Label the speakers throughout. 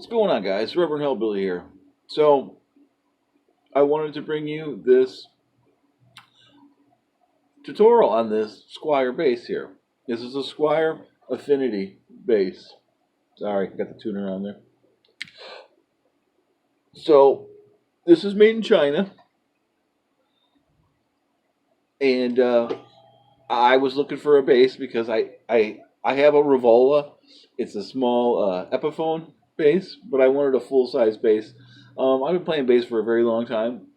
Speaker 1: What's going on, guys? Reverend Hellbilly here. So, I wanted to bring you this tutorial on this Squire bass here. This is a Squire affinity bass. Sorry, got the tuner on there. So, this is made in China. And I was looking for a bass because I have a Rivola. It's a small Epiphone bass, but I wanted a full-size bass. I've been playing bass for a very long time.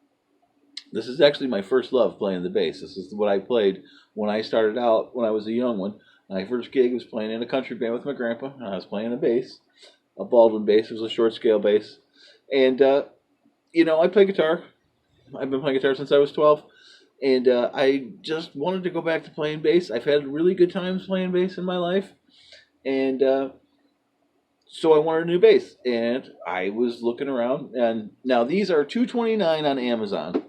Speaker 1: This is actually my first love, playing the bass. This is what I played when I started out when I was a young one. My first gig was playing in a country band with my grandpa, and I was playing a bass, a Baldwin bass. It was a short scale bass. And, I play guitar. I've been playing guitar since I was 12. And I just wanted to go back to playing bass. I've had really good times playing bass in my life. And so I wanted a new bass. And I was looking around. And now these are $229 on Amazon.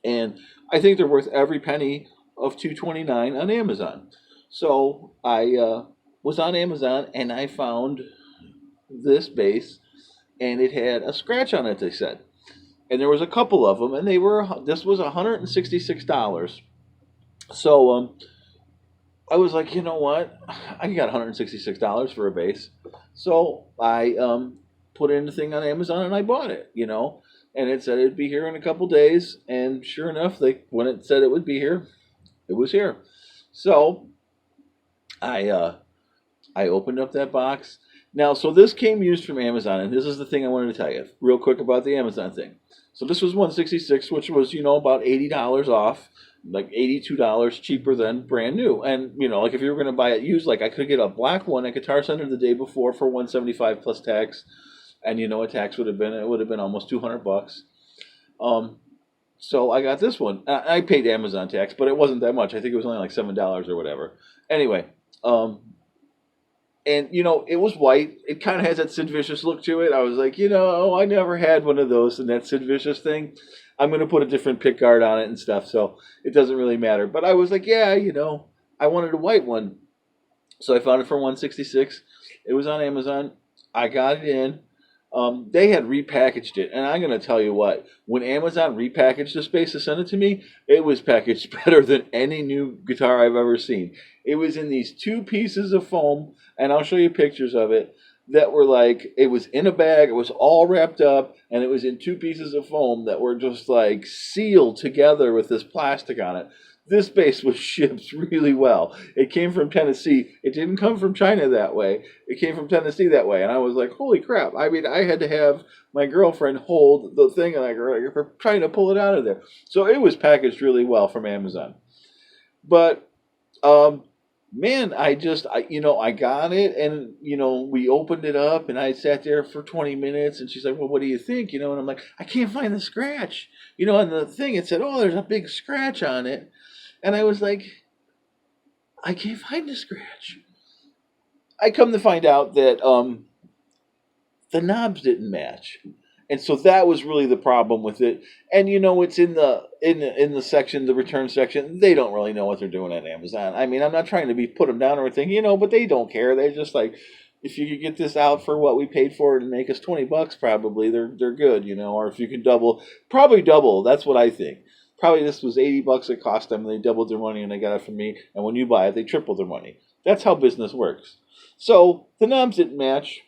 Speaker 1: And I think they're worth every penny of $229 on Amazon. So I was on Amazon and I found this bass. And it had a scratch on it, they said. And there was a couple of them, and this was $166. So I was like, you know what? I got $166 for a bass. So I put in the thing on Amazon and I bought it, And it said it'd be here in a couple days, and sure enough, when it said it would be here, it was here. So I opened up that box. Now, so this came used from Amazon, and this is the thing I wanted to tell you real quick about the Amazon thing. So this was $166, which was, about $80 off, like $82 cheaper than brand new. And, like if you were going to buy it used, like I could get a black one at Guitar Center the day before for $175 plus tax. And, a tax would have been almost $200. So I got this one. I paid Amazon tax, but it wasn't that much. I think it was only like $7 or whatever. Anyway, and, it was white. It kind of has that Sid Vicious look to it. I was like, I never had one of those and that Sid Vicious thing. I'm going to put a different pick guard on it and stuff, so it doesn't really matter. But I was like, yeah, I wanted a white one. So I found it for $166. It was on Amazon. I got it in. They had repackaged it, and I'm going to tell you what, when Amazon repackaged the bass to send it to me, it was packaged better than any new guitar I've ever seen. It was in these 2 pieces of foam, and I'll show you pictures of it, that were like, it was in a bag, it was all wrapped up, and it was in 2 pieces of foam that were just like sealed together with this plastic on it. This bass was shipped really well. It came from Tennessee. It didn't come from China that way. It came from Tennessee that way. And I was like, holy crap. I mean, I had to have my girlfriend hold the thing and for trying to pull it out of there. So it was packaged really well from Amazon. But, man, I got it, and, we opened it up, and I sat there for 20 minutes, and she's like, well, what do you think? And I'm like, I can't find the scratch. On the thing, it said, oh, there's a big scratch on it. And I was like, I can't find the scratch. I come to find out that the knobs didn't match. And so that was really the problem with it. And it's in the section, the return section. They don't really know what they're doing at Amazon. I mean, I'm not trying to put them down or anything, but they don't care. They're just like, if you could get this out for what we paid for it and make us $20, probably they're good, Or if you can probably double. That's what I think. Probably this was $80 it cost them. They doubled their money and they got it from me. And when you buy it, they triple their money. That's how business works. So the knobs didn't match.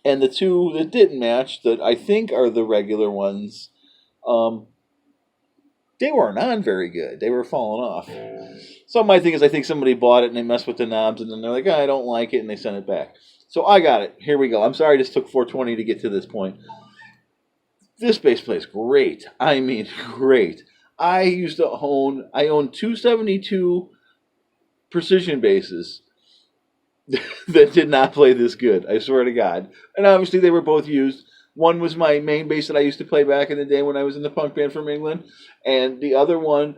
Speaker 1: And the 2 that didn't match, that I think are the regular ones, they weren't on very good. They were falling off. So my thing is, I think somebody bought it and they messed with the knobs, and then they're like, I don't like it, and they sent it back. So I got it. Here we go. I'm sorry this took $420 to get to this point. This bass plays great. I mean, great. I own 272 precision basses that did not play this good, I swear to God. And obviously they were both used. One was my main bass that I used to play back in the day when I was in the punk band from England. And the other one,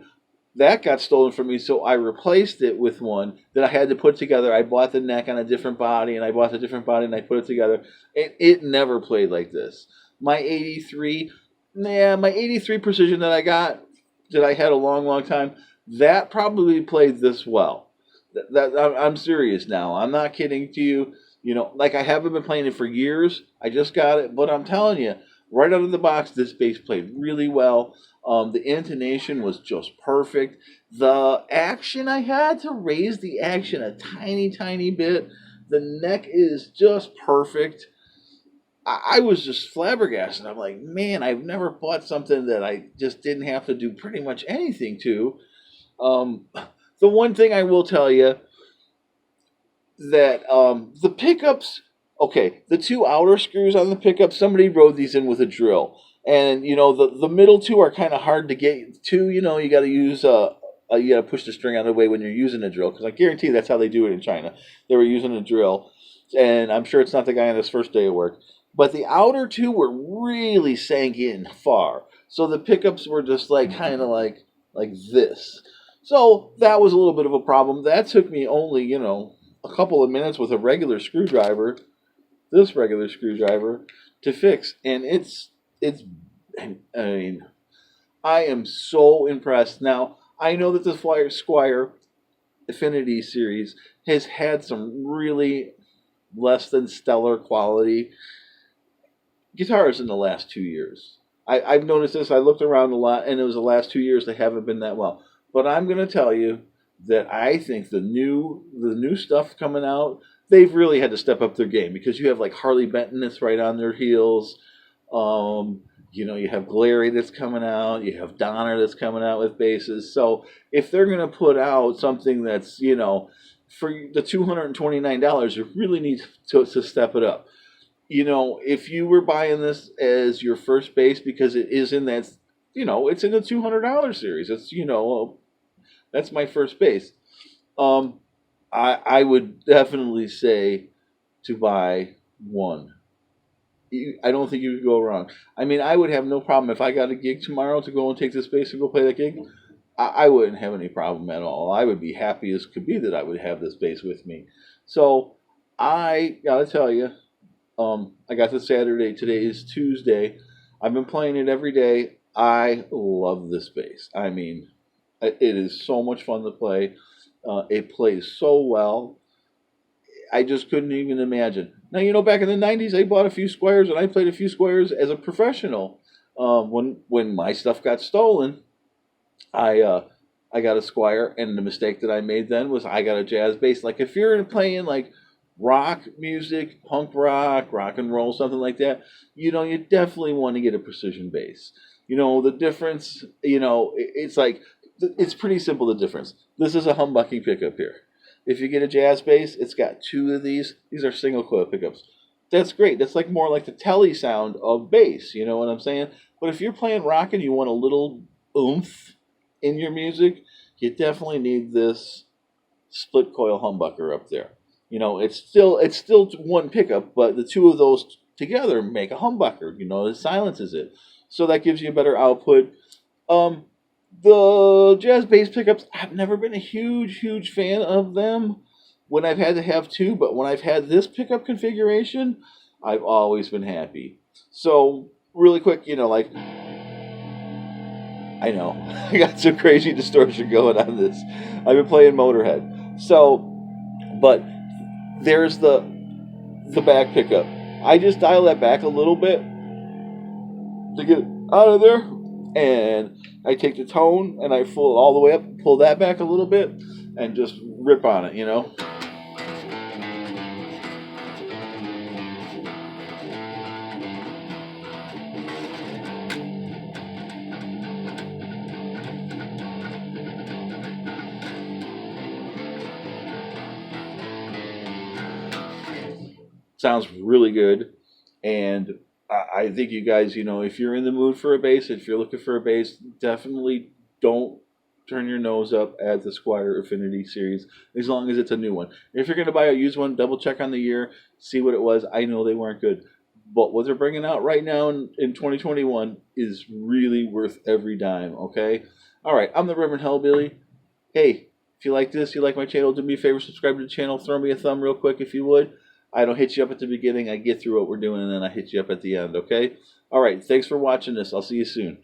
Speaker 1: that got stolen from me, so I replaced it with one that I had to put together. I bought the neck on a different body, and I bought the different body, and I put it together. It never played like this. My 83 precision that I had a long, long time, that probably played this well. I'm serious now. I'm not kidding to you. You know, like I haven't been playing it for years. I just got it, but I'm telling you, right out of the box, this bass played really well. The intonation was just perfect. The action, I had to raise the action a tiny, tiny bit. The neck is just perfect. I was just flabbergasted. I'm like, man, I've never bought something that I just didn't have to do pretty much anything to. Um, the one thing I will tell you that the pickups, okay, the two outer screws on the pickup, somebody rode these in with a drill. And, you know, the middle two are kind of hard to get to. You know, you got to use you got to push the string out of the way when you're using a drill. Because I guarantee that's how they do it in China. They were using a drill. And I'm sure it's not the guy on his first day of work. But the outer two were really sank in far. So the pickups were just like kind of like this. So that was a little bit of a problem. That took me only, you know, a couple of minutes with a regular screwdriver, this regular screwdriver, to fix. And it's I mean, I am so impressed. Now, I know that the Squire Affinity series has had some really less than stellar quality guitars in the last 2 years. I've noticed this. I looked around a lot, and it was the last 2 years they haven't been that well. But I'm going to tell you that I think the new stuff coming out, they've really had to step up their game, because you have like Harley Benton that's right on their heels. You know, you have Glary that's coming out. You have Donner that's coming out with basses. So if they're going to put out something that's, you know, for the $229, you really need to step it up. You know, if you were buying this as your first bass because it is in that, you know, it's in the $200 series. It's, you know, that's my first bass. I would definitely say to buy one. I don't think you could go wrong. I mean, I would have no problem if I got a gig tomorrow to go and take this bass and go play that gig. I wouldn't have any problem at all. I would be happy as could be that I would have this bass with me. So I gotta tell you, I got to Saturday. Today is Tuesday. I've been playing it every day. I love this bass. I mean, it is so much fun to play. It plays so well. I just couldn't even imagine. Now, you know, back in the 90s, I bought a few Squires, and I played a few Squires as a professional. When my stuff got stolen, I got a Squire, and the mistake that I made then was I got a jazz bass. Like, if you're playing, like, rock music, punk rock, rock and roll, something like that, you know, you definitely want to get a precision bass. You know, the difference, you know, it's like, it's pretty simple, the difference. This is a humbucking pickup here. If you get a jazz bass, it's got two of these. These are single coil pickups. That's great. That's like more like the telly sound of bass, you know what I'm saying? But if you're playing rock and you want a little oomph in your music, you definitely need this split coil humbucker up there. You know, it's still one pickup, but the two of those together make a humbucker. You know, it silences it, so that gives you a better output. The jazz bass pickups, I've never been a huge fan of them when I've had to have two, but when I've had this pickup configuration, I've always been happy. So, really quick, you know, like, I know, I got some crazy distortion going on this. I've been playing Motorhead. So, but there's the back pickup. I just dial that back a little bit to get out of there, and I take the tone and I pull it all the way up, pull that back a little bit, and just rip on it, you know. Sounds really good, and I think you guys, you know, if you're in the mood for a bass, if you're looking for a bass, definitely don't turn your nose up at the Squire Affinity series, as long as it's a new one. If you're going to buy a used one, double check on the year, see what it was. I know they weren't good, but what they're bringing out right now in 2021 is really worth every dime, okay? All right, I'm the Reverend Hellbilly. Hey, if you like this, you like my channel, do me a favor, subscribe to the channel, throw me a thumb real quick if you would. I don't hit you up at the beginning. I get through what we're doing, and then I hit you up at the end, okay? All right, thanks for watching this. I'll see you soon.